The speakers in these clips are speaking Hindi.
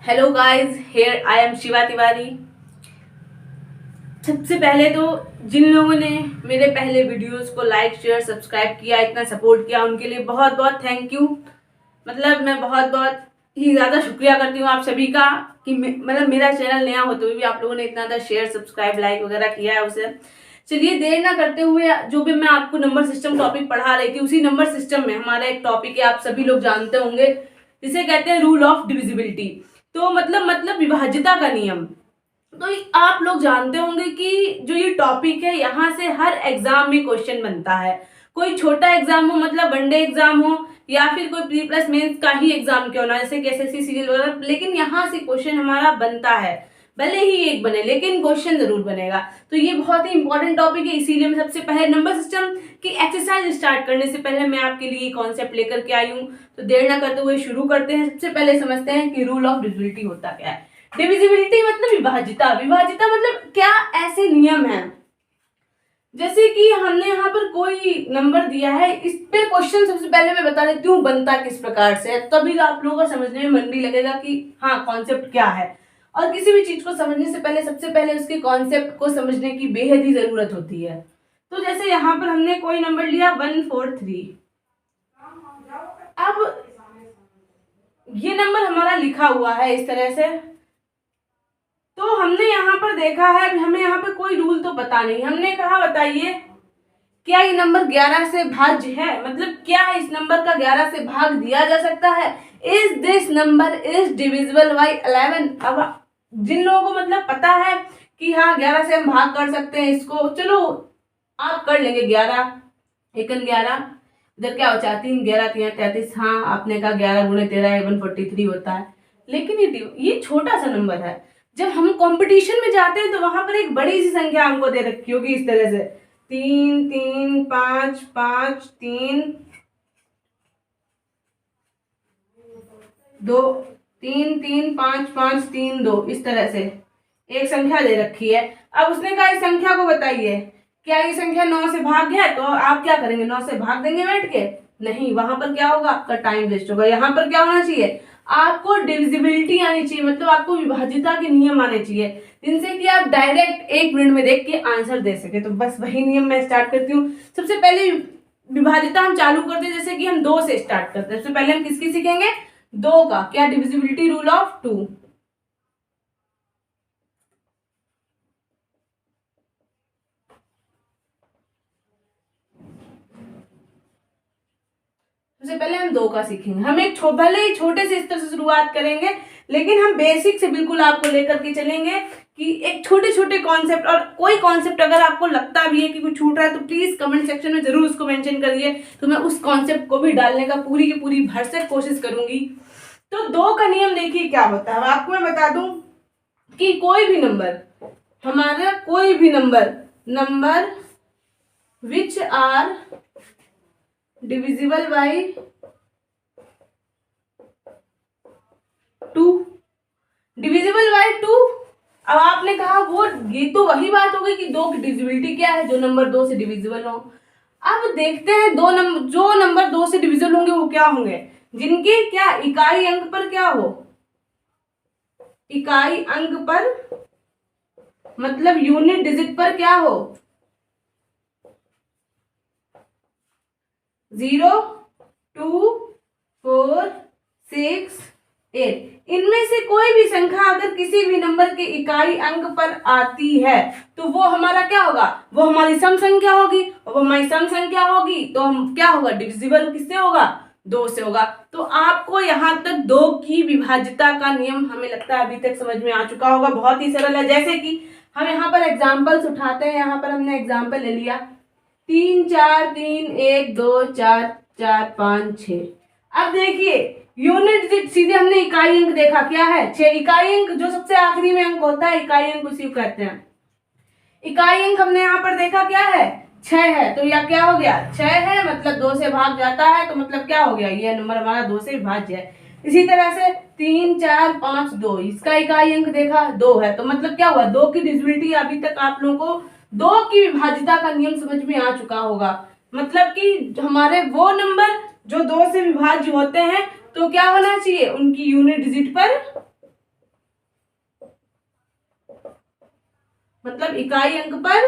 Hello guys, here I am Shiva Tiwari. सबसे पहले तो जिन लोगों ने मेरे पहले वीडियोस को लाइक शेयर सब्सक्राइब किया, इतना सपोर्ट किया, उनके लिए बहुत बहुत थैंक यू। मतलब मैं बहुत बहुत ही ज़्यादा शुक्रिया करती हूँ आप सभी का कि मतलब मेरा चैनल नया होते हुए भी आप लोगों ने इतना ज़्यादा शेयर सब्सक्राइब लाइक वगैरह किया है उसे। चलिए देर ना करते हुए, जो भी मैं आपको नंबर सिस्टम टॉपिक पढ़ा रही थी, उसी नंबर सिस्टम में हमारा एक टॉपिक है, आप सभी लोग जानते होंगे, जिसे कहते हैं रूल ऑफ डिविजिबिलिटी। तो मतलब विभाज्यता का नियम। तो आप लोग जानते होंगे कि जो ये टॉपिक है, यहाँ से हर एग्जाम में क्वेश्चन बनता है। कोई छोटा एग्जाम हो, मतलब वनडे एग्जाम हो, या फिर कोई प्री प्लस मेंस का ही एग्जाम क्यों ना, जैसे कि एसएससी सीरियल वगैरह, लेकिन यहाँ से क्वेश्चन हमारा बनता है। भले ही एक बने लेकिन क्वेश्चन जरूर बनेगा। तो ये बहुत ही इंपॉर्टेंट टॉपिक है, इसीलिए मैं सबसे पहले नंबर सिस्टम की एक्सरसाइज स्टार्ट करने से पहले मैं आपके लिए कॉन्सेप्ट लेकर के आई हूँ। तो देर ना करते हुए शुरू करते हैं। सबसे पहले समझते हैं कि रूल ऑफ डिविजिबिलिटी होता क्या है। डिविजिबिलिटी मतलब विभाज्यता। विभाज्यता मतलब क्या ऐसे नियम है, जैसे कि हमने यहाँ पर कोई नंबर दिया है, इस पे क्वेश्चन सबसे पहले मैं बता देती हूँ बनता किस प्रकार से है, तभी आप लोगों को समझने में मन भी लगेगा कि हाँ कॉन्सेप्ट क्या है। और किसी भी चीज को समझने से पहले सबसे पहले उसके कॉन्सेप्ट को समझने की बेहद ही जरूरत होती है। तो जैसे यहाँ पर हमने कोई नंबर लिया 143। अब ये नंबर हमारा लिखा हुआ है इस तरह से। तो हमने यहाँ पर देखा है, हमें यहाँ पर कोई रूल तो पता नहीं, हमने कहा बताइए क्या ये नंबर 11 से भाज्य है, मतलब क्या इस नंबर का 11 से भाग दिया जा सकता है। Is this number is divisible by 11। अब जिन लोगों को मतलब पता है कि हाँ 11 से हम भाग कर सकते हैं इसको, चलो आप कर लेंगे 11 एकन 11, इधर क्या हो जाती है 11 3 33। हाँ आपने कहा 11 गुणे 13 143 होता है, लेकिन ये छोटा सा नंबर है। जब हम कंपटीशन में जाते हैं तो वहां पर एक बड़ी सी संख्या हमको दे रखी होगी इस तरह से 3 3 5 5 3 2 3 3 5 5 3 2, इस तरह से एक संख्या दे रखी है। अब उसने कहा इस संख्या को बताइए क्या ये संख्या 9 से भाग है, तो आप क्या करेंगे 9 से भाग देंगे बैठ के, नहीं, वहां पर क्या होगा आपका टाइम वेस्ट होगा। यहाँ पर क्या होना चाहिए, आपको डिविजिबिलिटी आनी चाहिए, मतलब आपको विभाज्यता के नियम आने चाहिए, जिनसे कि आप डायरेक्ट 1 मिनट में देख के आंसर दे सके। तो बस वही नियम मैं स्टार्ट करती हूँ। सबसे पहले विभाज्यता हम चालू करते हैं, जैसे कि हम 2 से स्टार्ट करते हैं। सबसे पहले हम किसकी सीखेंगे, 2 का। क्या, डिविजिबिलिटी रूल ऑफ 2। सबसे पहले हम 2 का सीखेंगे। हम एक भले ही छोटे से स्तर से शुरुआत करेंगे, लेकिन हम बेसिक से बिल्कुल आपको लेकर के चलेंगे कि एक छोटे छोटे कॉन्सेप्ट, और कोई कॉन्सेप्ट अगर आपको लगता भी है कि कुछ छूट रहा है तो प्लीज कमेंट सेक्शन में जरूर उसको मेंशन करिए, तो मैं उस कॉन्सेप्ट को भी डालने का पूरी की पूरी भरसक कोशिश करूंगी। तो 2 का नियम देखिए क्या होता है। आपको मैं बता दूं कि कोई भी नंबर, हमारा कोई भी number which are divisible by 2, divisible by 2। अब आपने कहा वो, ये तो वही बात हो गई कि 2 की डिविजिबिलिटी क्या है, जो नंबर 2 से डिविजिबल हो। अब देखते हैं जो नंबर 2 से डिविजिबल होंगे वो क्या होंगे, जिनके क्या इकाई अंक पर क्या हो, इकाई अंक पर मतलब यूनिट डिजिट पर क्या हो, 0 2 4 6 8। इनमें से कोई भी संख्या अगर किसी भी नंबर के इकाई अंक पर आती है तो वो हमारा क्या होगा, वो हमारी सम संख्या होगी, और वो हमारी सम संख्या होगी तो हम क्या होगा, डिविजिबल किससे होगा, 2 से होगा। तो आपको यहाँ तक 2 की विभाज्यता का नियम हमें लगता है अभी तक समझ में आ चुका होगा। बहुत ही सरल है। जैसे कि हम यहाँ पर एग्जाम्पल्स उठाते हैं, यहाँ पर हमने एग्जाम्पल ले लिया 3 4 3 1 2 4 4 5 6। अब देखिए यूनिट डिजिट, सीधे हमने इकाई अंक देखा क्या है 6। इकाई अंक जो सबसे आखिरी में अंक होता है, इकाई अंक उसी को कहते हैं। इकाई अंक हमने यहाँ पर देखा क्या है, 6 है, तो यह क्या हो गया 6 है, मतलब 2 से भाग जाता है, तो मतलब क्या हो गया, यह नंबर हमारा 2 से विभाज्य है। इसी तरह से 3 4 5 2, इसका इकाई अंक देखा 2 है, तो मतलब क्या हुआ, 2 की डिविजिबिलिटी। अभी तक आप लोगों को 2 की विभाज्यता का नियम समझ में आ चुका होगा। मतलब कि हमारे वो नंबर जो 2 से विभाज्य होते हैं तो क्या होना चाहिए, उनकी यूनिट डिजिट पर मतलब इकाई अंक पर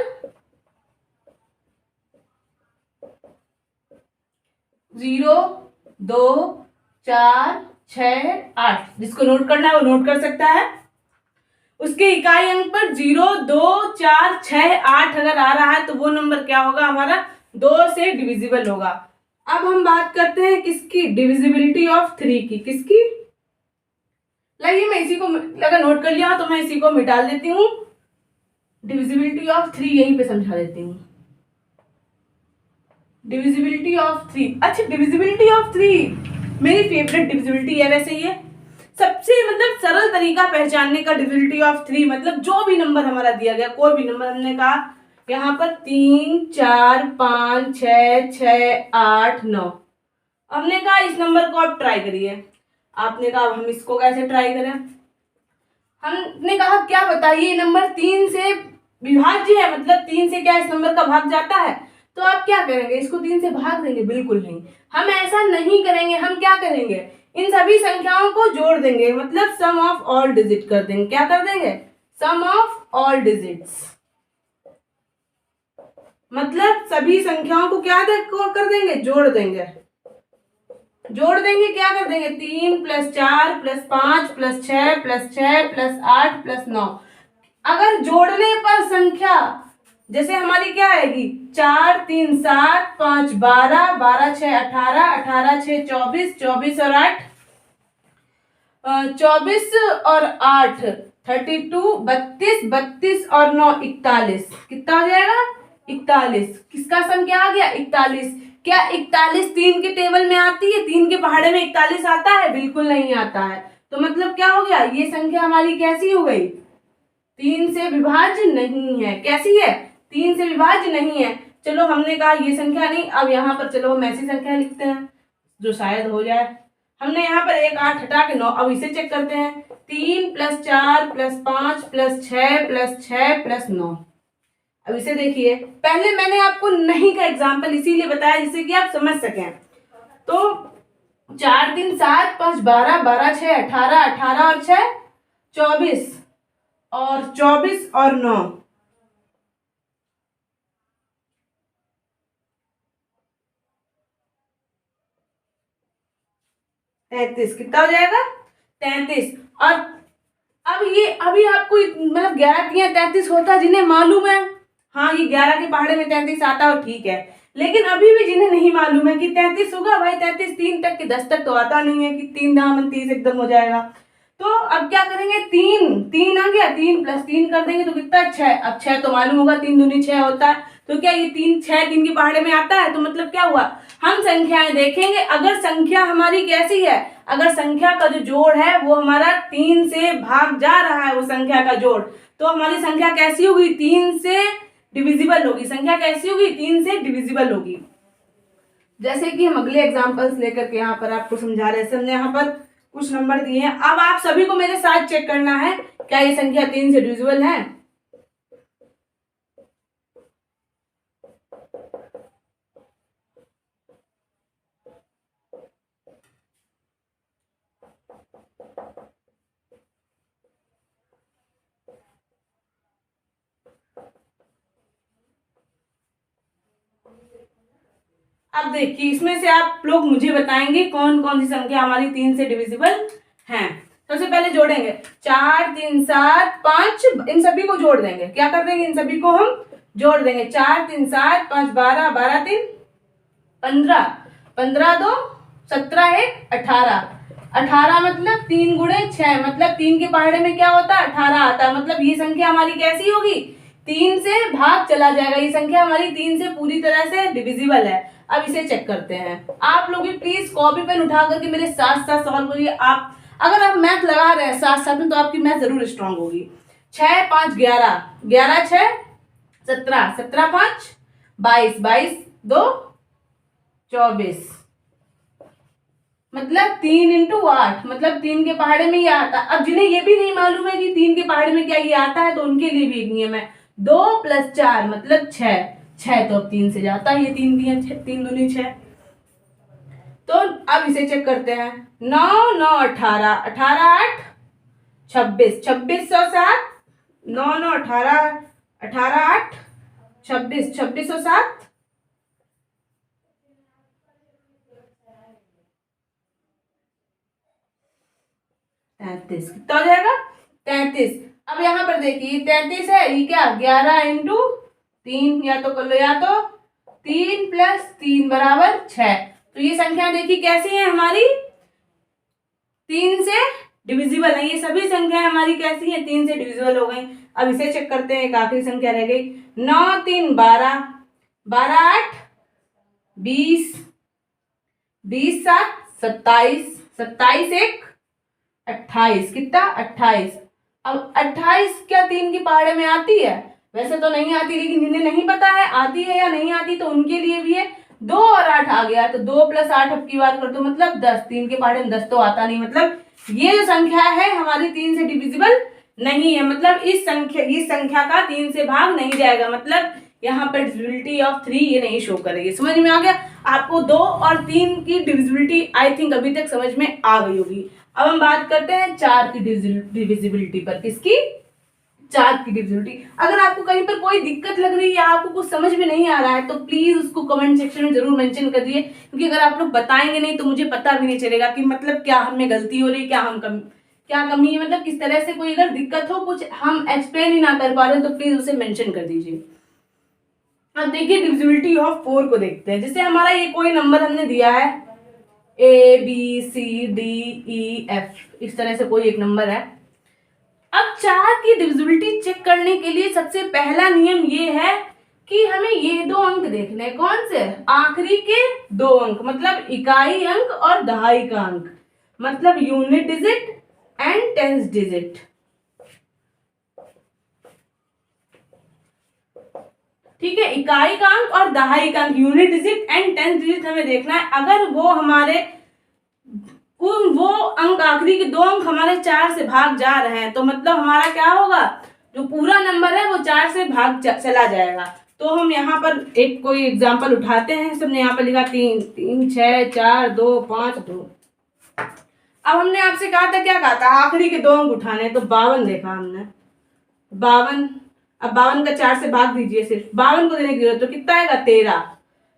0, 2, 4, 6, 8, जिसको नोट करना है वो नोट कर सकता है। उसके इकाई अंक पर 0, 2, 4, 6, 8 अगर आ रहा है तो वो नंबर क्या होगा, हमारा 2 से डिविजिबल होगा। अब हम बात करते हैं किसकी, डिविजिबिलिटी ऑफ 3 की। किसकी, लाइए मैं इसी को अगर नोट कर लिया तो मैं इसी को मिटा देती हूँ, डिविजिबिलिटी ऑफ 3 यहीं पे समझा देती हूँ। डिविजिबिलिटी ऑफ 3, अच्छा डिविजिबिलिटी ऑफ 3 मेरी फेवरेट डिविजिबिलिटी है वैसे। ये सबसे मतलब सरल तरीका पहचानने का डिविजिबिलिटी ऑफ 3, मतलब जो भी नंबर हमारा दिया गया, कोई भी नंबर, हमने कहा यहाँ पर 3, 4, 5, 6, 6, 8, 9, हमने कहा इस नंबर को आप ट्राई करिए। आपने कहा हम इसको कैसे ट्राई करें, हमने कहा क्या बताइए नंबर 3 से विभाज्य है, मतलब 3 से क्या इस नंबर का भाग जाता है, तो आप क्या करेंगे, इसको 3 से भाग देंगे? बिल्कुल नहीं, हम ऐसा नहीं करेंगे। हम क्या करेंगे, इन सभी संख्याओं को जोड़ देंगे, मतलब सम ऑफ ऑल डिजिट कर देंगे। क्या कर देंगे, सम ऑफ ऑल डिजिट्स, मतलब सभी संख्याओं को क्या कर देंगे, जोड़ देंगे। जोड़ देंगे, क्या कर देंगे, 3 + 4 + 5 + 6 + 6 + 8 + 9। अगर जोड़ने पर संख्या जैसे हमारी क्या आएगी, 4, 3, 7, 5, 12, 12, 6, 18, 18, 6, 24, 24 और 8 24 और 8 32, 32, 32 और 9 41, कितना हो जाएगा, 41। किसका सम क्या आ गया, 41। क्या 41 3 के टेबल में आती है, 3 के पहाड़े में 41 आता है? बिल्कुल नहीं आता है। तो मतलब क्या हो गया, ये संख्या हमारी कैसी हो गई, 3 से विभाज्य नहीं है। कैसी है, 3 से विभाज्य नहीं है। चलो हमने कहा ये संख्या नहीं, अब यहाँ पर चलो हम ऐसी संख्या लिखते हैं जो शायद हो जाए। हमने यहाँ पर 1 8 हटा के 9, अब इसे चेक करते हैं, 3 + 4 + 5 + 6 + 6 + 9। अब इसे देखिए, पहले मैंने आपको नहीं का एग्जाम्पल इसीलिए बताया जिससे कि आप समझ सकें। तो 4 3 7 5 12 12 6 18 18 और 6 24 और 24 और 9 33, कितना हो जाएगा, 33। और अब ये अभी आपको मतलब 11 या 33 होता है जिन्हें मालूम है, हाँ ये 11 के पहाड़े में 33 आता हो, ठीक है। लेकिन अभी भी जिन्हें नहीं मालूम है कि 33 होगा, भाई 33 3 तक के 10 तक तो आता नहीं है कि 3 दामन 30 एकदम हो जाएगा। तो अब क्या करेंगे, 3 3 आ गया, 3 + 3 कर देंगे तो कितना, 6। अब 6 तो मालूम होगा, 3 दूनी 6 होता है। तो क्या ये 3 6 3 के पहाड़े में आता है? तो मतलब क्या हुआ, हम संख्याएं देखेंगे, अगर संख्या हमारी कैसी है, अगर संख्या का जो जोड़ है वो हमारा 3 से भाग जा रहा है, वो संख्या का जोड़, तो हमारी संख्या कैसी होगी, 3 से डिविजिबल होगी। संख्या कैसी होगी, 3 से डिविजिबल होगी। जैसे कि हम अगले एग्जांपल्स लेकर के यहाँ पर आपको समझा रहे हैं। हमने यहाँ पर कुछ नंबर दिए हैं, अब आप सभी को मेरे साथ चेक करना है क्या ये संख्या 3 से डिविजिबल है। अब देखिए, इसमें से आप लोग मुझे बताएंगे कौन कौन सी संख्या हमारी 3 से डिविजिबल हैं। सबसे पहले जोड़ेंगे, 4 3 7 5, इन सभी को जोड़ देंगे। क्या कर देंगे, इन सभी को हम जोड़ देंगे। 4 3 7 5 12 12 3 15 15 2 17 1 18 18 मतलब 3 × 6, मतलब 3 के पहाड़े में क्या होता है, 18 आता है। मतलब ये संख्या हमारी कैसी होगी, 3 से भाग चला जाएगा। ये संख्या हमारी 3 से पूरी तरह से डिविजिबल है। अब इसे चेक करते हैं। आप लोग भी प्लीज कॉपी पेन उठा करके मेरे साथ साथ सॉल्व करिए। आप अगर आप मैथ लगा रहे हैं साथ साथ में तो आपकी मैथ जरूर स्ट्रांग होगी। 6 5 11 11 6 17 17 5 22 22 2 24, मतलब 3 × 8, मतलब 3 के पहाड़े में ये आता। अब जिन्हें ये भी नहीं मालूम है कि 3 के पहाड़े में क्या ये आता है, तो उनके लिए भी एक नियम है, 2 + 4 मतलब 6 6 तो अब 3 से जाता है, ये 3 दिए 3 दूनी 6। तो अब इसे चेक करते हैं, 9 9 18 18 8 26 26 और 7 9 9 18 18 8 26, 26 और 7 33। कितना हो जाएगा? 33। अब यहाँ पर देखिए 33 है, ये क्या 11 इंटू 3, या तो कर लो, या तो 3 प्लस 3 बराबर 6। तो ये संख्या देखिए कैसी है हमारी, 3 से डिविजिबल है। ये सभी संख्याएं हमारी कैसी हैं, 3 से डिविजिबल हो गई। अब इसे चेक करते हैं, एक आखिरी संख्या रह गई। 9 3 12, 12 8 20, 20 7 27, 27 1 28। कितना? 28। अब 28 क्या 3 की पहाड़े में आती है? वैसे तो नहीं आती, लेकिन जिन्हें नहीं पता है आती है या नहीं आती तो उनके लिए भी है। 2 और 8 आ गया, तो 2 प्लस 8 अब की बात कर तो मतलब 10। 3 के पहाड़े में 10 तो आता नहीं, मतलब ये जो संख्या है हमारी 3 से डिविजिबल नहीं है। मतलब इस संख्या का 3 से भाग नहीं जाएगा, मतलब यहाँ पर डिविजिबिलिटी ऑफ 3 ये नहीं शो करेगी। समझ में आ गया आपको? 2 और 3 की डिविजिबिलिटी आई थिंक अभी तक समझ में आ गई होगी। अब हम बात करते हैं 4 की डिविजिबिलिटी पर। किसकी? 4 की डिविजिबिलिटी। अगर आपको कहीं पर कोई दिक्कत लग रही है या आपको कुछ समझ में नहीं आ रहा है तो प्लीज उसको कमेंट सेक्शन में जरूर मेंशन कर दिए, क्योंकि अगर आप लोग बताएंगे नहीं तो मुझे पता भी नहीं चलेगा कि मतलब क्या हमें गलती हो रही है, क्या कमी है, मतलब किस तरह से कोई अगर दिक्कत हो, कुछ हम एक्सप्लेन ही ना कर पा रहे तो प्लीज उसे मेंशन कर दीजिए। अब देखिए डिविजिबिलिटी ऑफ 4 को देखते हैं। जैसे हमारा ये कोई नंबर हमने दिया है ABCDEF, इस तरह से कोई एक नंबर है। अब 4 की डिविजिबिलिटी चेक करने के लिए सबसे पहला नियम ये है कि हमें ये 2 अंक देखने हैं। कौन से? आखिरी के 2 अंक, मतलब इकाई अंक और दहाई का अंक, मतलब unit digit and tens digit. ठीक है, इकाई का अंक और दहाई का अंक, unit digit and tens digit हमें देखना है। अगर वो अंक, आखिरी के 2 अंक हमारे 4 से भाग जा रहे हैं तो मतलब हमारा क्या होगा, जो पूरा नंबर है वो 4 से भाग चला जाएगा। तो हम यहाँ पर एक कोई एग्जांपल उठाते हैं। सबने यहाँ पर लिखा 3 3 6 4 2 5 2। अब हमने आपसे कहा था, क्या कहा था, आखिरी के 2 अंक उठाने, तो 52 देखा हमने, 52। अब 52 का 4 से भाग दीजिए, सिर्फ 52 को देने की जरूरत, तो कितना आएगा 13।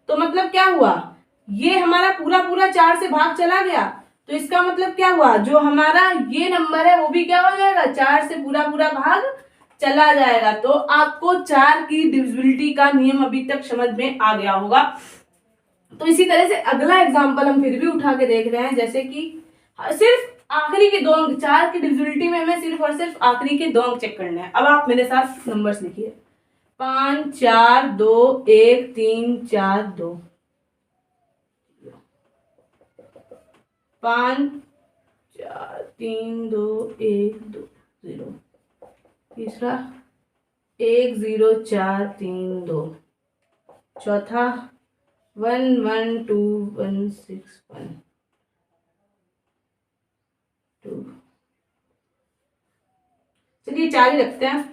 तो मतलब क्या हुआ, ये हमारा पूरा पूरा 4 से भाग चला गया, तो इसका मतलब क्या हुआ, जो हमारा ये नंबर है वो भी क्या हो जाएगा, 4 से पूरा पूरा भाग चला जाएगा। तो आपको 4 की डिविजिबिलिटी का नियम अभी तक समझ में आ गया होगा। तो इसी तरह से अगला एग्जांपल हम फिर भी उठा के देख रहे हैं। जैसे कि सिर्फ आखिरी के 2 अंक, 4 की डिविजिबिलिटी में हमें सिर्फ और सिर्फ आखिरी के 2 अंक चेक करने हैं। अब आप मेरे साथ नंबर्स लिखिए, 5 4 2 1 3 4 2, 5 4 3 2 1 2 0, तीसरा 1 0 4 3 2, चौथा 1 1 2 1 6 1 2। चलिए 4 ही रखते हैं।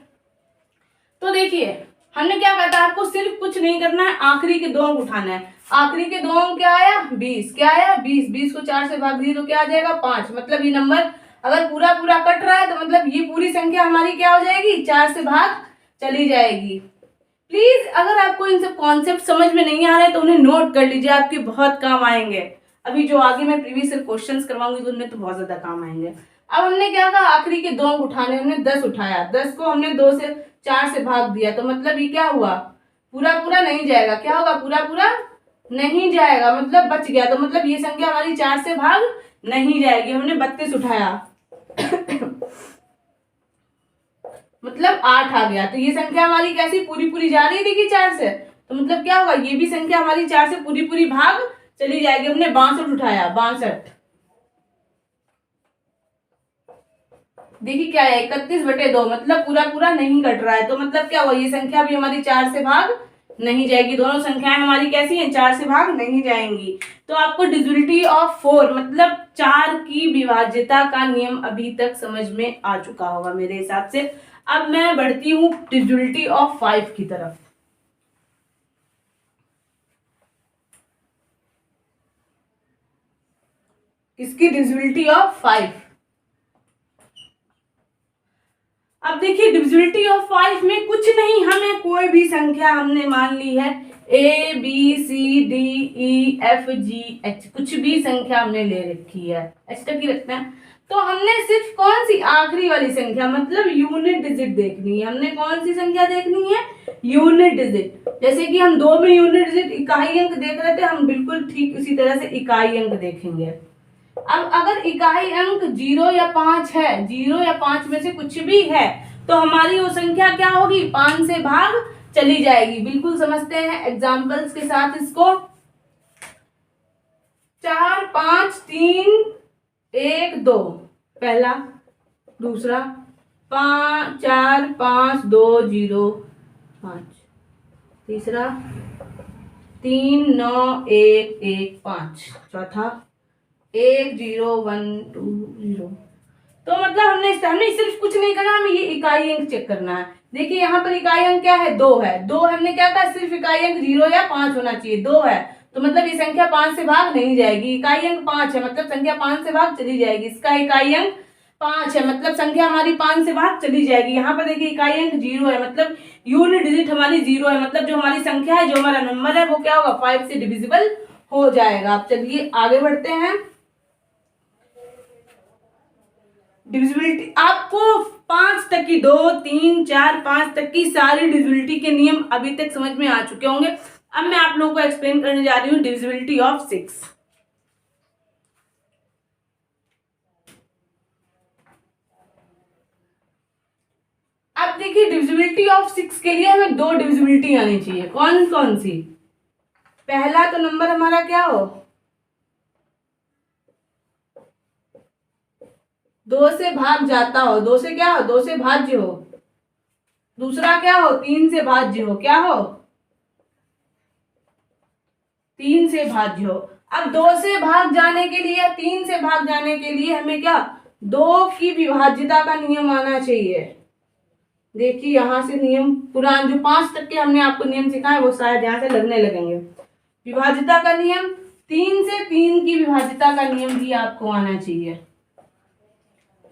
तो देखिए हमने क्या कहा था, आपको सिर्फ कुछ नहीं करना है, आखिरी के 2 अंक उठाना है। आखिरी के 2 अंक क्या आया, 20। क्या आया, 20। 20 को 4 से भाग दिए तो क्या आ जाएगा, 5। मतलब ये नंबर अगर पूरा पूरा कट रहा है तो मतलब ये पूरी संख्या हमारी क्या हो जाएगी, 4 से भाग चली जाएगी। प्लीज अगर आपको इन सब कॉन्सेप्ट समझ में नहीं आ रहे तो उन्हें नोट कर लीजिए, आपके बहुत काम आएंगे। अभी जो आगे मैं प्रीवियस क्वेश्चंस करवाऊंगी तो उनमें तो बहुत ज्यादा काम आएंगे। अब हमने क्या कहा, आखिरी के 2 अंक उठाने, हमने 10 उठाया, 10 को हमने 2 से 4 से भाग दिया, तो मतलब ये क्या हुआ, पूरा पूरा नहीं जाएगा। क्या होगा, पूरा पूरा नहीं जाएगा, मतलब बच गया। तो मतलब ये संख्या हमारी 4 से भाग नहीं जाएगी। हमने 32 उठाया मतलब 8 आ गया, तो ये संख्या हमारी कैसी पूरी पूरी जा रही थी कि 4 से, तो मतलब क्या होगा, ये भी संख्या हमारी 4 से पूरी पूरी भाग चली जाएगी। हमने 62 उठाया, 62, देखिए क्या है 31/2, मतलब पूरा पूरा नहीं कट रहा है। तो मतलब क्या हुआ, ये संख्या भी हमारी 4 से भाग नहीं जाएगी। दोनों संख्याएं हमारी कैसी हैं, 4 से भाग नहीं जाएंगी। तो आपको डिविजिबिलिटी ऑफ 4 मतलब 4 की विभाज्यता का नियम अभी तक समझ में आ चुका होगा मेरे हिसाब से। अब मैं बढ़ती हूँ डिविजिबिलिटी ऑफ 5 की तरफ। इसकी डिविजिबिलिटी ऑफ 5, अब देखिए डिविजिबिलिटी ऑफ 5 में कुछ नहीं, हमें कोई भी संख्या हमने मान ली है A B C D E F G H, कुछ भी संख्या हमने ले रखी है, H तक ही रखना है। तो हमने सिर्फ कौन सी आखिरी वाली संख्या मतलब यूनिट डिजिट देखनी है। हमने कौन सी संख्या देखनी है? Unit digit. जैसे कि हम 2 में यूनिट डिजिट इकाई अंक देख रहे थे, हम बिल्कुल ठीक उसी तरह से इकाई अंक देखेंगे। अब अगर इकाई अंक 0 या 5 है, 0 या 5 में से कुछ भी है, तो हमारी वो संख्या क्या होगी? 5 से भाग चली जाएगी। बिल्कुल समझते हैं एग्जांपल्स के साथ इसको। 4 5 3 1 2 पहला, दूसरा 5 4 5 2 0 5, तीसरा 3 9 1 1 5, चौथा 1 0 1 2 0। तो मतलब हमने सिर्फ कुछ नहीं करना, हमें ये इकाई अंक चेक करना है। देखिए यहाँ पर इकाई अंक क्या है? 2 है। 2 हमने क्या कहा? सिर्फ इकाई अंक 0 या 5 होना चाहिए। 2 है तो मतलब ये संख्या 5 से भाग नहीं जाएगी। इकाई अंक 5 है मतलब संख्या 5 से भाग चली जाएगी। इसका इकाई अंक 5 है मतलब संख्या हमारी 5 से भाग चली जाएगी। यहाँ पर देखिए इकाई अंक 0 है मतलब यूनिट डिजिट हमारी 0 है, मतलब जो हमारी संख्या है, जो हमारा नंबर है, वो क्या होगा? 5 से डिविजिबल हो जाएगा। अब चलिए आगे बढ़ते हैं। डिविजिबिलिटी आपको 5 तक की 2 3 4 5 तक की सारी डिविजिबिलिटी के नियम अभी तक समझ में आ चुके होंगे। अब मैं आप लोगों को एक्सप्लेन करने जा रही हूँ डिविजिबिलिटी ऑफ 6। अब देखिए डिविजिबिलिटी ऑफ 6 के लिए हमें 2 डिविजिबिलिटी आनी चाहिए। कौन कौन सी? पहला तो नंबर हमारा क्या हो? 2 से भाग जाता हो, 2 से क्या हो? 2 से भाज्य हो। दूसरा क्या हो? 3 से भाज्य हो। क्या हो? 3 से भाज्य हो। अब 2 से भाग जाने के लिए या 3 से भाग जाने के लिए हमें क्या? 2 की विभाज्यता का नियम आना चाहिए। देखिए यहां से नियम पुरान जो 5 तक के हमने आपको नियम सिखाए वो शायद यहां से लगने लगेंगे। विभाज्यता का नियम, 3 से 3 की विभाज्यता का नियम भी आपको आना चाहिए।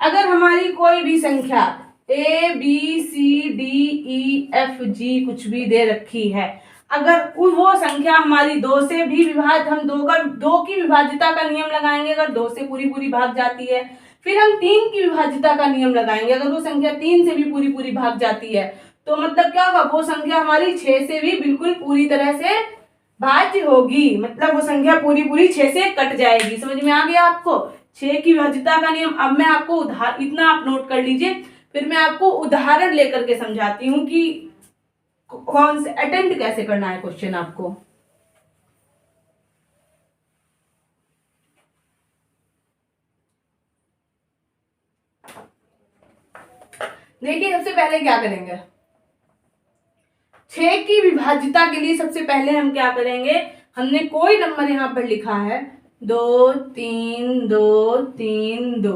अगर हमारी कोई भी संख्या A B C D E F G कुछ भी दे रखी है, अगर वो संख्या हमारी 2 से भी विभाज्य, हम 2 की विभाज्यता का नियम लगाएंगे। अगर 2 से पूरी पूरी भाग जाती है, फिर हम 3 की विभाज्यता का नियम लगाएंगे। अगर वो संख्या 3 से भी पूरी पूरी भाग जाती है, तो मतलब क्या होगा? वो संख्या हमारी 6 से भी बिल्कुल पूरी तरह से भाज्य होगी। मतलब वो संख्या पूरी पूरी 6 से कट जाएगी। समझ में आ गया आपको? 6 की विभाज्यता का नियम। अब मैं आपको इतना आप नोट कर लीजिए, फिर मैं आपको उदाहरण लेकर के समझाती हूँ कि कौन से अटेम्प्ट कैसे करना है क्वेश्चन आपको। देखिए सबसे पहले क्या करेंगे? 6 की विभाज्यता के लिए सबसे पहले हम क्या करेंगे? हमने कोई नंबर यहाँ पर लिखा है 2 3 2 3 2,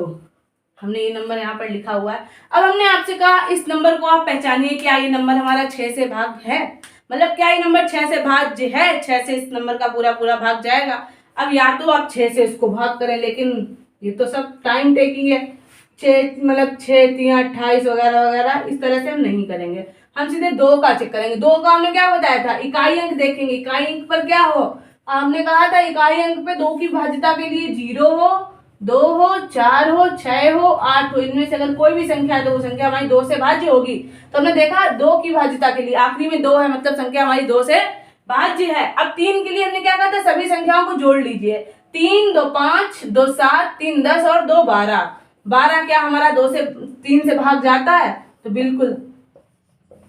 हमने ये नंबर यहाँ पर लिखा हुआ है। अब हमने आपसे कहा इस नंबर को आप पहचानिए, क्या ये नंबर हमारा 6 से भाग है? मतलब क्या ये नंबर 6 से भाज्य है? 6 से इस नंबर का पूरा पूरा भाग जाएगा। अब या तो आप 6 से इसको भाग करें, लेकिन ये तो सब टाइम टेकिंग है। 6 मतलब 6 3 28 वगैरह वगैरह, इस तरह से हम नहीं करेंगे। हम सीधे 2 का चेक करेंगे। 2 का हमने क्या बताया था? इकाई अंक देखेंगे। इकाई अंक पर क्या हो? हमने कहा था इकाई अंक पे 2 की भाज्यता के लिए 0 हो, 2 हो, 4 हो, 6 हो, 8 हो, इनमें से अगर कोई भी संख्या है तो वो संख्या हमारी 2 से भाज्य होगी। तो हमने देखा 2 की भाज्यता के लिए आखिरी में 2 है मतलब संख्या हमारी 2 से भाज्य है। अब 3 के लिए हमने क्या कहा था? सभी संख्याओं को जोड़ लीजिए। 3 2 5 2 7 3 10 और 2 12। 12 क्या हमारा 2 से 3 से भाग जाता है? तो बिल्कुल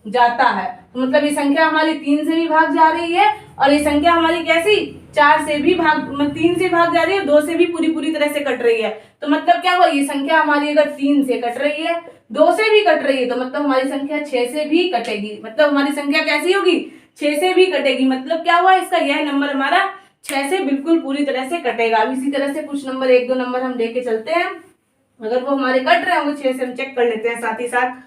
जाता है। तो मतलब ये संख्या हमारी 3 से भी भाग जा रही है, और ये संख्या हमारी कैसी? 4 से भी भाग, मतलब 3 से भाग जा रही है, 2 से भी पूरी पूरी तरह से कट रही है। तो मतलब क्या हुआ? ये संख्या हमारी अगर 3 से कट रही है, 2 से भी कट रही है, तो मतलब हमारी संख्या 6 से भी कटेगी। मतलब हमारी संख्या कैसी होगी? 6 से भी कटेगी। मतलब क्या हुआ? इसका यह नंबर हमारा 6 से बिल्कुल पूरी तरह से कटेगा। अब इसी तरह से कुछ नंबर 1 2 नंबर हम लेके चलते हैं, अगर वो हमारे कट रहे होंगे 6 से, हम चेक कर लेते हैं साथ ही साथ।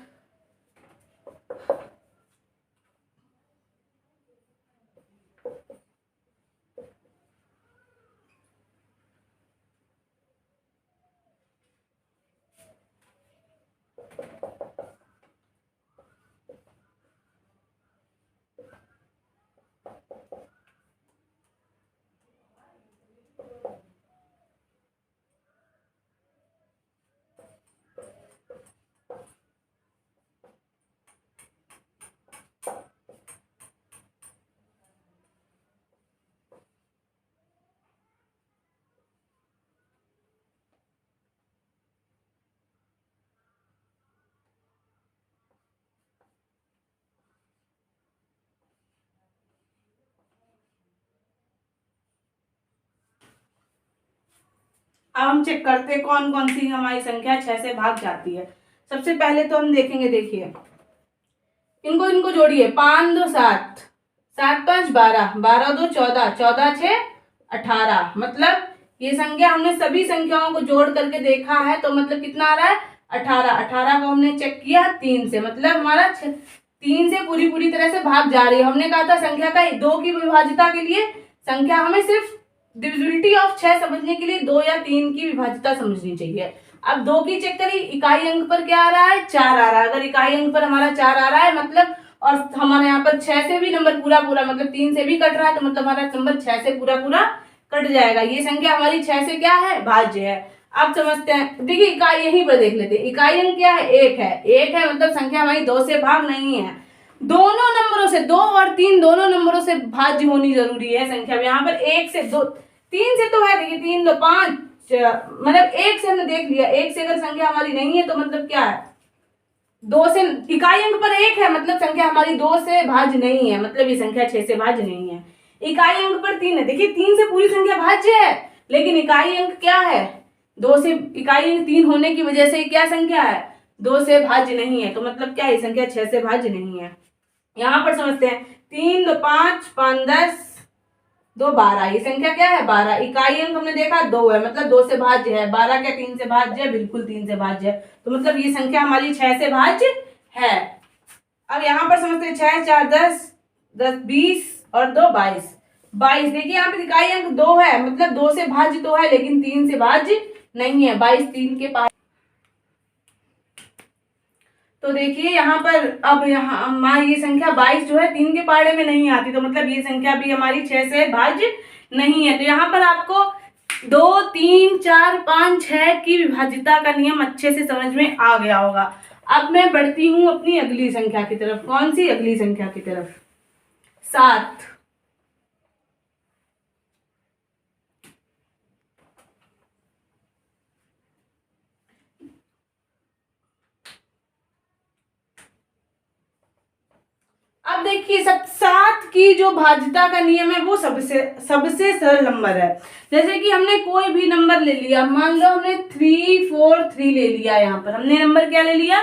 अब हम चेक करते हैं कौन कौन सी हमारी संख्या 6 से भाग जाती है। सबसे पहले तो हम देखेंगे, देखिए इनको जोड़िए। 5 2 7, 7 5 12, 12 2 14, 14 6 18। मतलब ये संख्या हमने सभी संख्याओं को जोड़ करके देखा है, तो मतलब कितना आ रहा है 18। 18 को हमने चेक किया 3 से, मतलब हमारा 3 से पूरी तरह से भाग जा रही है। हमने कहा था संख्या का 2 की विभाज्यता के लिए संख्या हमें सिर्फ डिविजिबिलिटी ऑफ 6 समझने के लिए 2 या 3 की विभाज्यता समझनी चाहिए। अब 2 की चेक करी, इकाई अंक पर क्या आ रहा है 4 आ रहा है। अगर इकाई अंक पर हमारा 4 आ रहा है मतलब, और हमारे यहाँ पर 6 से भी नंबर पूरा मतलब 3 से भी कट रहा है, तो मतलब हमारा नंबर 6 से पूरा कट जाएगा। ये संख्या हमारी 6 से क्या है भाज्य है। अब समझते हैं, देखिए इकाई यहीं पर देख लेते हैं। इकाई अंक क्या है 1 है। 1 है मतलब संख्या हमारी 2 से भाग नहीं है। दोनों नंबरों से 2 और 3 दोनों नंबरों से भाज्य होनी जरूरी है संख्या। यहाँ पर 1 से 2, 3 से तो है, देखिए 3 2 5, मतलब 1 से हमने देख लिया। 1 से अगर संख्या हमारी नहीं है तो मतलब क्या है 2 से, इकाई अंक पर 1 है मतलब संख्या हमारी 2 से भाज्य नहीं है, मतलब ये संख्या 6 से भाज्य नहीं है। इकाई अंक पर 3 है, देखिए 3 से पूरी संख्या भाज्य है, लेकिन इकाई अंक क्या है 2 से, इकाई अंक 3 होने की वजह से क्या संख्या है 2 से भाज्य नहीं है, तो मतलब क्या है संख्या 6 से भाज्य नहीं है। यहाँ पर समझते हैं 3 2 5 5 10 2 12, ये संख्या क्या है 12। इकाई अंक हमने देखा 2 है, मतलब 2 से भाज्य है। 12 क्या 3 से भाज्य है, बिल्कुल 3 से भाज्य है, तो मतलब ये संख्या हमारी 6 से भाज्य है। अब यहाँ पर समझते हैं 6 4 10 10 20 और 2 22। 22 देखिए यहाँ पे इकाई अंक 2 है, मतलब 2 से भाज्य तो है लेकिन 3 से भाज्य नहीं है। 22 3 के पास, तो देखिए यहाँ पर अब यहाँ हमारी ये संख्या 22 जो है 3 के पाड़े में नहीं आती, तो मतलब ये संख्या भी हमारी 6 से भाज्य नहीं है। तो यहाँ पर आपको 2 3 4 5 6 की विभाज्यता का नियम अच्छे से समझ में आ गया होगा। अब मैं बढ़ती हूँ अपनी अगली संख्या की तरफ। कौन सी अगली संख्या की तरफ? 7। अब देखिए सब 7 की जो भाज्यता का नियम है वो सबसे सरल नंबर है। जैसे कि हमने कोई भी नंबर ले लिया, मान लो हमने 3 4 3 ले लिया। यहाँ पर हमने नंबर क्या ले लिया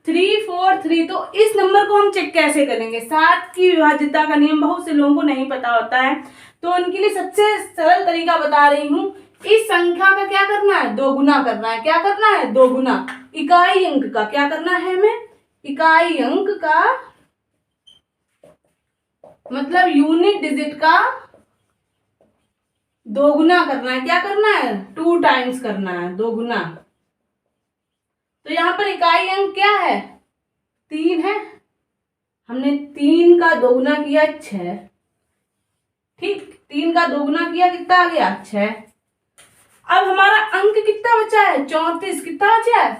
3 4 3, तो इस नंबर को हम चेक कैसे करेंगे? 7 की विभाज्यता का नियम बहुत से लोगों को नहीं पता होता है, तो उनके लिए सबसे सरल तरीका बता रही हूँ। इस संख्या का क्या करना है 2 गुना करना है। क्या करना है 2 गुना। इकाई अंक का क्या करना है हमें, इकाई अंक का मतलब यूनिट डिजिट का 2 गुना करना है। क्या करना है 2 टाइम्स करना है, 2 गुना। तो यहाँ पर इकाई अंक क्या है 3 है, हमने 3 का 2 गुना किया 6। ठीक, 3 का 2 गुना किया कितना आ गया 6। अब हमारा अंक कितना बचा है 34। कितना बचा है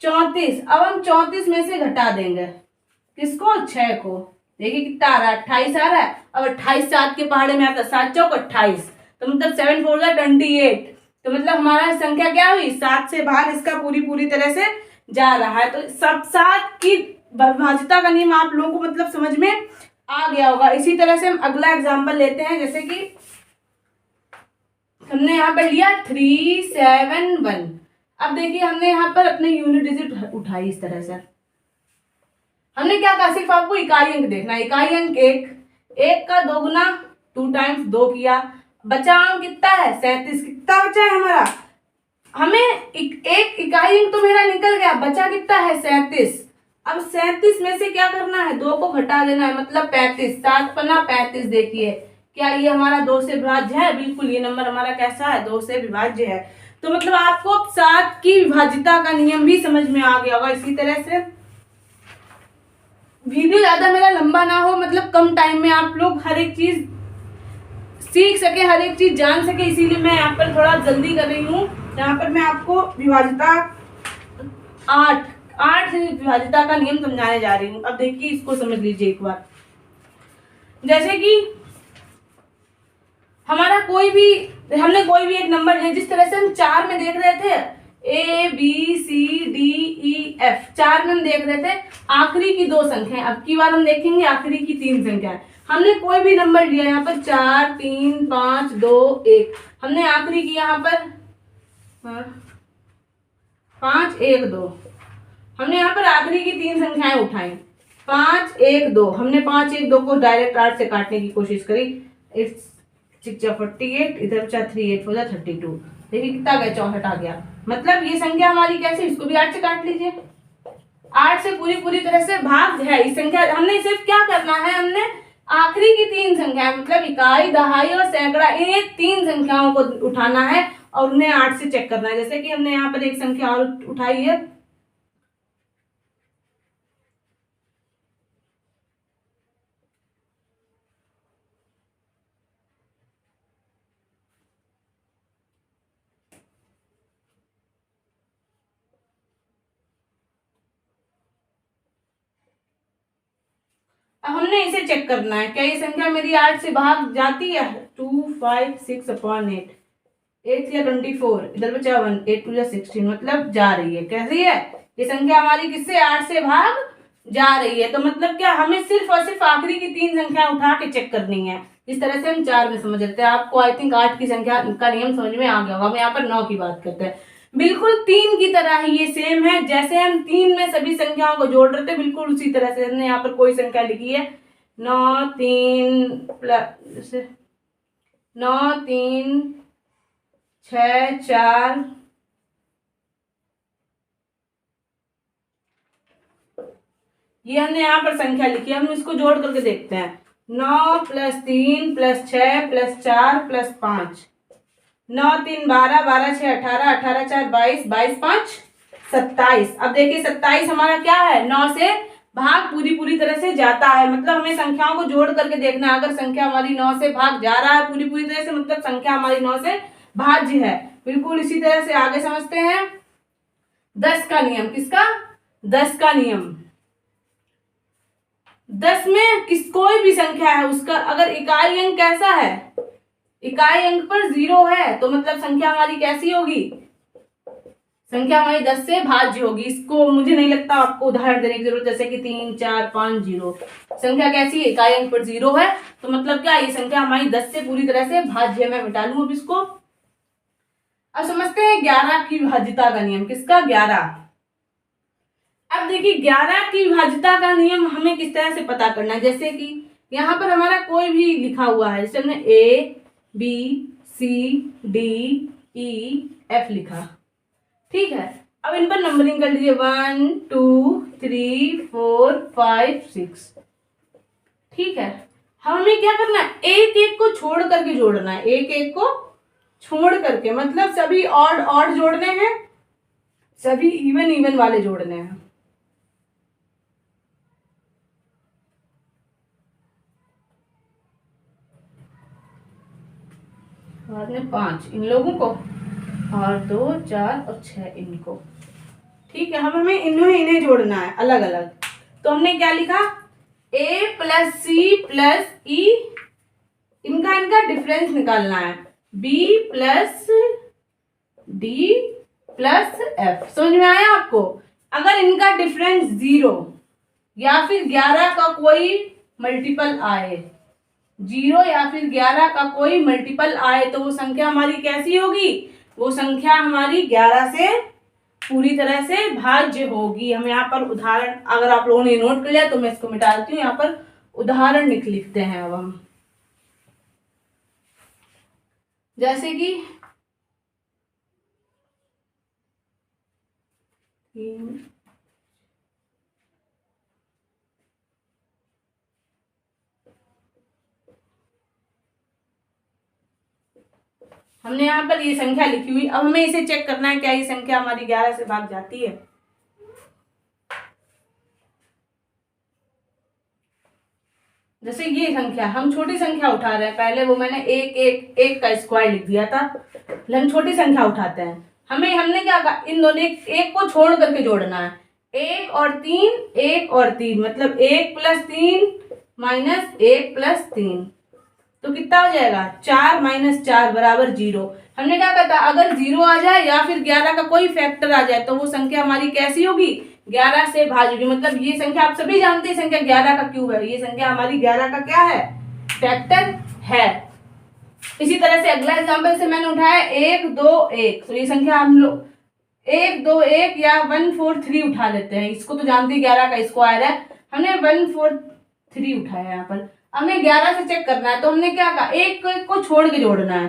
34। अब हम 34 में से घटा देंगे किसको 6 को। देखिए कितना आ रहा है 28 आ रहा है। अब 28 7 के पहाड़े में आता है, 7 चौक 28, तो मतलब 7 4 28। तो मतलब हमारा संख्या क्या हुई 7 से बाहर इसका पूरी तरह से जा रहा है। तो सब 7 की विभाज्यता का नियम आप लोगों को मतलब समझ में आ गया होगा। इसी तरह से हम अगला एग्जाम्पल लेते हैं। जैसे कि हमने यहाँ पर लिया 3 7 1। अब देखिए हमने यहाँ पर अपने यूनिट डिजिट उठाई इस तरह से। हमने क्या कहा सिर्फ आपको इकाई अंक देखना है। इकाई अंक 1 का 2 गुना 2 टाइम्स 2 किया, बचा अंक कितना है 37। कितना बचा है हमारा, हमें एक इकाई अंक तो मेरा निकल गया, बचा कितना है 37। अब 37 में से क्या करना है 2 को घटा देना है, मतलब 35। 7 पन्ना 35। देखिए क्या ये हमारा 2 से विभाज्य है? बिल्कुल, ये नंबर हमारा कैसा है 2 से विभाज्य है। तो मतलब आपको 7 की विभाज्यता का नियम भी समझ में आ गया होगा। इसी तरह से वीडियो ज्यादा मेरा लंबा ना हो, मतलब कम टाइम में आप लोग हर एक चीज सीख सके, हर एक चीज जान सके, इसीलिए मैं यहाँ पर थोड़ा जल्दी कर रही हूँ। यहाँ पर मैं आपको विभाज्यता 8 से विभाज्यता का नियम समझाने जा रही हूँ। अब देखिए इसको समझ लीजिए एक बार। जैसे कि हमारा हमने कोई भी एक नंबर है, जिस तरह से हम 4 में देख रहे थे ABCDEF, 4 में हम देख रहे थे आखिरी की 2 संख्याएं। अब की बार हम देखेंगे आखिरी की 3 संख्याएं। हमने कोई भी नंबर लिया यहाँ पर 4 3 5 2 1, हमने आखिरी की यहाँ पर हाँ, 5 1 2। हमने यहाँ पर आखिरी की 3 संख्याएं उठाई, 5 1 2। हमने 5 1 2 को डायरेक्ट 8 से काटने की कोशिश करी। इट्स 6 48, इधर बचा 3 8 हो जाए 32। देखिए कितना गया, 64 आ गया। मतलब ये संख्या हमारी कैसे, इसको भी 8 से काट लीजिए। 8 से पूरी तरह से भाग है इस संख्या। हमने सिर्फ क्या करना है, हमने आखिरी की 3 संख्याएं मतलब इकाई, दहाई और सैकड़ा, इन 3 संख्याओं को उठाना है और उन्हें 8 से चेक करना है। जैसे कि हमने यहाँ पर एक संख्या और उठाई है, अब हमने इसे चेक करना है, क्या ये संख्या मेरी 8 से भाग जाती है। 2 5 6 अपॉन 8, 8 या 24, इधर बचा 1, 8 2 16, मतलब जा रही है। कैसी है ये संख्या हमारी, किससे 8 से भाग जा रही है। तो मतलब क्या, हमें सिर्फ और सिर्फ आखिरी की 3 संख्या उठा के चेक करनी है। इस तरह से हम 4 में समझ लेते हैं। आपको आई थिंक 8 की संख्या का नियम समझ में आ गया होगा। हम यहाँ पर 9 की बात करते हैं। बिल्कुल 3 की तरह ही ये सेम है, जैसे हम 3 में सभी संख्याओं को जोड़ रहे थे, बिल्कुल उसी तरह से हमने यहाँ पर कोई संख्या लिखी है 9 3 प्लस 9 3 6 4 ये हमने यहाँ पर संख्या लिखी है। हम इसको जोड़ करके देखते हैं। 9 प्लस 3 प्लस 6 प्लस 4 प्लस 5, 9 3 12, 12 6 18, 18 4 22, 22 5 27। अब देखिए 27 हमारा क्या है, 9 से भाग पूरी तरह से जाता है। मतलब हमें संख्याओं को जोड़ करके देखना है। अगर संख्या हमारी 9 से भाग जा रहा है पूरी तरह से, मतलब संख्या हमारी 9 से भाज्य है। बिल्कुल इसी तरह से आगे समझते हैं 10 का नियम। किसका, 10 का नियम। 10 में कोई भी संख्या है, उसका अगर इकाई अंक कैसा है, इकाई अंक पर 0 है, तो मतलब संख्या हमारी कैसी होगी, संख्या हमारी 10 से भाज्य होगी। इसको मुझे नहीं लगता आपको उदाहरण देने की जरूरत, जैसे कि 3 4 5 0। संख्या कैसी है, इकाई अंक पर 0 है, तो मतलब क्या, ये संख्या हमारी 10 से पूरी तरह से भाज्य है। मैं मिटा लूं अब इसको। अब समझते हैं 11 की भाज्यता का नियम। किसका, 11। अब देखिए 11 की भाज्यता का नियम हमें किस तरह से पता करना है। जैसे कि यहाँ पर हमारा कोई भी लिखा हुआ है, जैसे हमने A B C D E F लिखा, ठीक है। अब इन पर नंबरिंग कर लीजिए 1 2 3 4 5 6, ठीक है। हमें क्या करना है, एक एक को छोड़ करके जोड़ना है, एक एक को छोड़ करके, मतलब सभी ऑड ऑड जोड़ने हैं, सभी इवन इवन वाले जोड़ने हैं। बाद में 5 इन लोगों को और 2 4 और 6 इनको, ठीक है। हमें इन्हें जोड़ना है अलग अलग। तो हमने क्या लिखा, A प्लस सी प्लस ई, इनका डिफरेंस निकालना है, B plus D plus F. समझ में आया आपको। अगर इनका डिफरेंस 0 या फिर 11 का कोई मल्टीपल आए, 0 या फिर 11 का कोई मल्टीपल आए, तो वो संख्या हमारी कैसी होगी, वो संख्या हमारी 11 से पूरी तरह से भाज्य होगी। हम यहाँ पर उदाहरण, अगर आप लोगों ने नोट कर लिया तो मैं इसको मिटा देती हूँ। यहाँ पर उदाहरण लिखते हैं अब हम, जैसे कि हमने यहाँ पर ये संख्या लिखी हुई। अब हमें इसे चेक करना है, क्या ये संख्या हमारी 11 से भाग जाती है। जैसे ये संख्या, हम छोटी संख्या उठा रहे हैं, पहले वो मैंने एक का स्क्वायर लिख दिया था, हम छोटी संख्या उठाते हैं। हमने क्या कहा, इन दोनों एक को छोड़ करके जोड़ना है, 1 और 3, 1 और 3, मतलब 1 प्लस 3 माइनस 1 प्लस 3, तो कितना हो जाएगा, 4 माइनस 4 बराबर 0। हमने क्या कहा था, अगर 0 आ जाए या फिर 11 का कोई फैक्टर आ जाए तो वो संख्या हमारी कैसी होगी, 11 से भाज्य होगी। मतलब ये संख्या आप सभी जानते हैं, संख्या 11 का क्यूब है, ये संख्या हमारी 11 का क्या है, फैक्टर है। इसी तरह से अगला एग्जाम्पल से मैंने उठाया 1 2 1, तो ये संख्या हम लोग 1 2 1 या 1 4 3 उठा लेते हैं। इसको तो जानते हैं 11 का स्क्वायर है, हमने 1 4 3 उठाया यहाँ पर। हमें 11 से चेक करना है, तो हमने क्या कहा, एक को छोड़ के जोड़ना है।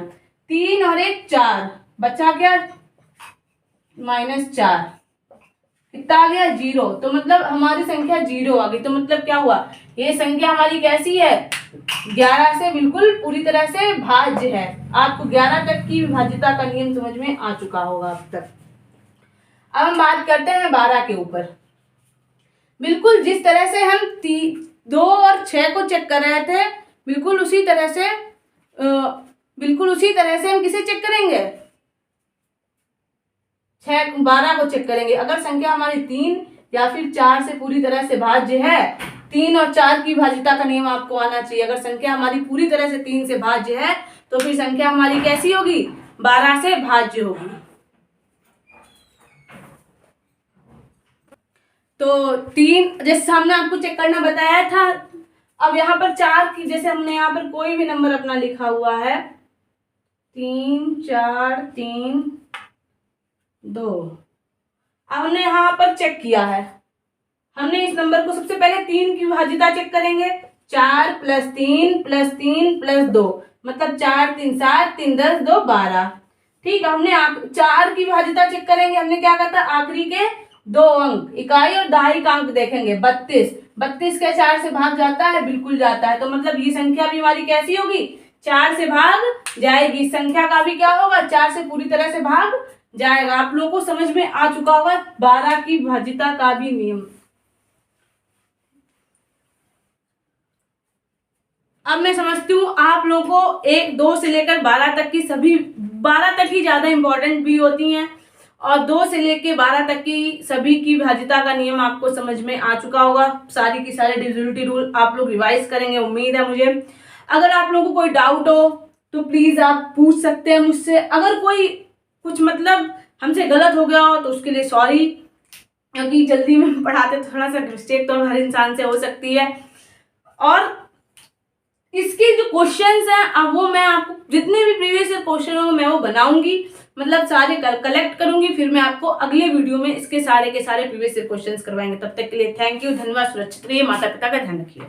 3 और 1 4, बचा क्या -4, कितना आ गया 0। तो मतलब हमारी संख्या 0 आ गई। तो मतलब क्या हुआ, ये संख्या हमारी कैसी है, 11 से बिल्कुल पूरी तरह से भाज्य है। आपको 11 तक की विभाज्यता का नियम समझ में आ चुका होगा अब तक। अब हम बात करते हैं 12 के ऊपर। बिल्कुल जिस तरह से हम 2 और 6 को चेक कर रहे थे, बिल्कुल उसी तरह से हम किसे चेक करेंगे, 12 को चेक करेंगे। अगर संख्या हमारी 3 या फिर 4 से पूरी तरह से भाज्य है, 3 और 4 की भाज्यता का नियम आपको आना चाहिए। अगर संख्या हमारी पूरी तरह से 3 से भाज्य है, तो फिर संख्या हमारी कैसी होगी, 12 से भाज्य होगी। तो 3 जैसे हमने आपको चेक करना बताया था। अब यहाँ पर 4 की, जैसे हमने यहाँ पर कोई भी नंबर अपना लिखा हुआ है, 3 4 3 2, अब हमने यहाँ पर चेक किया है। हमने इस नंबर को सबसे पहले 3 की विभाज्यता चेक करेंगे, 4 + 3 + 3 + 2, मतलब 4 3 7 3 10 2 12। ठीक है, हमने 4 की विभाज्यता चेक करेंगे। हमने क्या कहा था, आखिरी के 2 अंक, इकाई और दहाई का अंक देखेंगे। 32 के 4 से भाग जाता है, बिल्कुल जाता है। तो मतलब ये संख्या भी हमारी कैसी होगी, 4 से भाग जाएगी। इस संख्या का भी क्या होगा, 4 से पूरी तरह से भाग जाएगा। आप लोगों को समझ में आ चुका होगा 12 की विभाज्यता का भी नियम। अब मैं समझती हूँ आप लोगों को 1 2 से लेकर 12 तक की सभी 12 तक ही ज्यादा इंपॉर्टेंट भी होती हैं, और 2 से लेकर 12 तक की सभी की विभाज्यता का नियम आपको समझ में आ चुका होगा। सारी की सारे डिविजिबिलिटी रूल आप लोग रिवाइज करेंगे, उम्मीद है मुझे। अगर आप लोगों को कोई डाउट हो तो प्लीज आप पूछ सकते हैं मुझसे। अगर कोई कुछ मतलब हमसे गलत हो गया हो तो उसके लिए सॉरी, क्योंकि जल्दी में पढ़ाते थोड़ा सा मिस्टेक तो हर इंसान से हो सकती है। और इसके जो क्वेश्चंस हैं, अब वो मैं आपको जितने भी प्रीवियस क्वेश्चन हो मैं वो बनाऊंगी, मतलब सारे कलेक्ट करूंगी, फिर मैं आपको अगले वीडियो में इसके सारे के सारे प्रीवियस क्वेश्चंस करवाएंगे। तब तक के लिए थैंक यू, धन्यवाद, सुरक्षित रहिए, माता पिता का ध्यान रखिए।